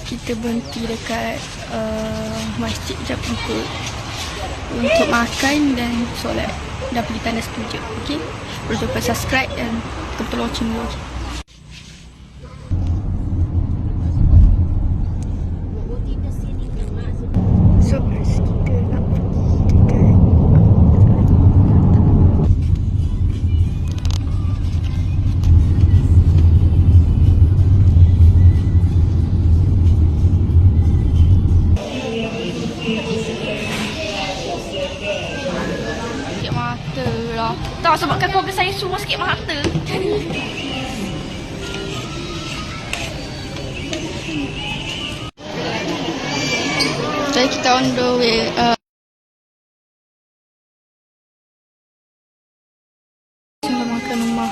kita berhenti dekat masjid jap untuk makan dan solat dan pergi tanda setuju. Okey, boleh lupa subscribe dan betul watching dulu. So guys, kita nak pergi dekat sikit mata lah. Tak, sebabkan keluarga saya semua sikit mata. Jadi kita on the way. Kita makan rumah.